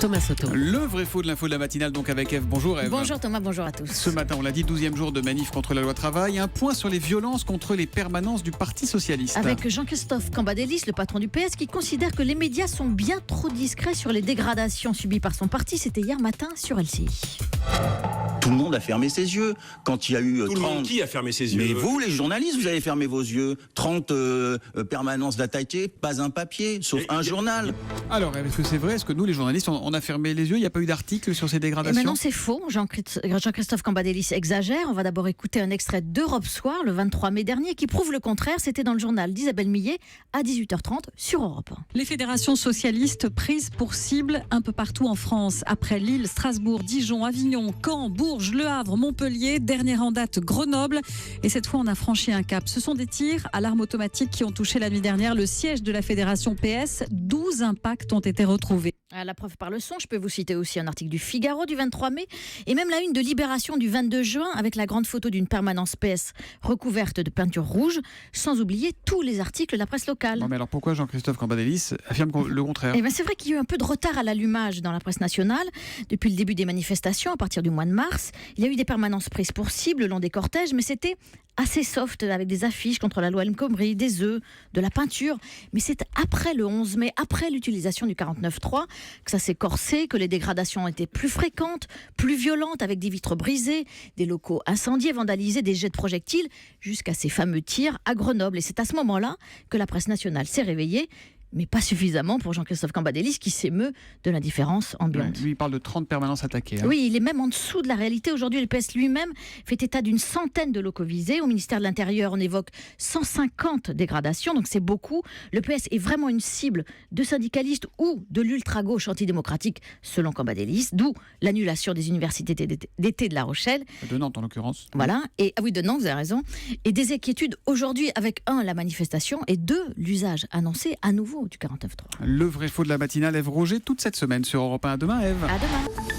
Thomas Soto. Le vrai faux de l'info de la matinale, donc avec Eve. Bonjour Eve. Bonjour Thomas, bonjour à tous. Ce matin, on l'a dit, 12e jour de manif contre la loi travail. Un point sur les violences contre les permanences du Parti Socialiste. Avec Jean-Christophe Cambadélis, le patron du PS, qui considère que les médias sont bien trop discrets sur les dégradations subies par son parti. C'était hier matin sur LCI. Tout le monde a fermé ses yeux. Quand il y a eu Tout 30... le monde qui a fermé ses yeux? Mais vous, les journalistes, vous avez fermé vos yeux. 30 permanences d'attaqués, pas un papier, sauf un journal. Alors, est-ce que c'est vrai? Est-ce que nous, les journalistes, on a fermé les yeux? Il n'y a pas eu d'article sur ces Et dégradations? maintenant, c'est faux. Jean-Christophe Cambadélis exagère. On va d'abord écouter un extrait d'Europe Soir, le 23 mai dernier, qui prouve le contraire. C'était dans le journal d'Isabelle Millet à 18h30 sur Europe 1. Les fédérations socialistes prises pour cible un peu partout en France. Après Lille, Strasbourg, Dijon, Avignon, Caen, Bourges, Le Havre, Montpellier, dernière en date Grenoble. Et cette fois, on a franchi un cap. Ce sont des tirs à l'arme automatique qui ont touché la nuit dernière le siège de la fédération PS. 12 impacts ont été retrouvés. À la preuve par le son, je peux vous citer aussi un article du Figaro du 23 mai et même la une de Libération du 22 juin avec la grande photo d'une permanence PS recouverte de peinture rouge, sans oublier tous les articles de la presse locale. Non, mais alors pourquoi Jean-Christophe Cambadélis affirme le contraire? Eh ben c'est vrai qu'il y a eu un peu de retard à l'allumage dans la presse nationale. Depuis le début des manifestations, à partir du mois de mars, il y a eu des permanences prises pour cible le long des cortèges, mais c'était assez soft, avec des affiches contre la loi El Khomri, des œufs, de la peinture. Mais c'est après le 11 mai, après l'utilisation du 49.3, que ça s'est corsé, que les dégradations ont été plus fréquentes, plus violentes, avec des vitres brisées, des locaux incendiés, vandalisés, des jets de projectiles, jusqu'à ces fameux tirs à Grenoble. Et c'est à ce moment-là que la presse nationale s'est réveillée, mais pas suffisamment pour Jean-Christophe Cambadélis qui s'émeut de l'indifférence ambiante. Lui, il parle de 30 permanences attaquées. Oui, il est même en dessous de la réalité. Aujourd'hui, le PS lui-même fait état d'une centaine de locaux visés. Au ministère de l'Intérieur, on évoque 150 dégradations, donc c'est beaucoup. Le PS est vraiment une cible de syndicalistes ou de l'ultra-gauche antidémocratique, selon Cambadélis, d'où l'annulation des universités d'été de La Rochelle. De Nantes, en l'occurrence. Voilà, et oui, de Nantes, vous avez raison. Et des inquiétudes aujourd'hui avec, 1, la manifestation, et 2, l'usage annoncé à nouveau du 49.3. Le vrai faux de la matinale, Ève Roger, toute cette semaine sur Europe 1. À demain, Ève. À demain.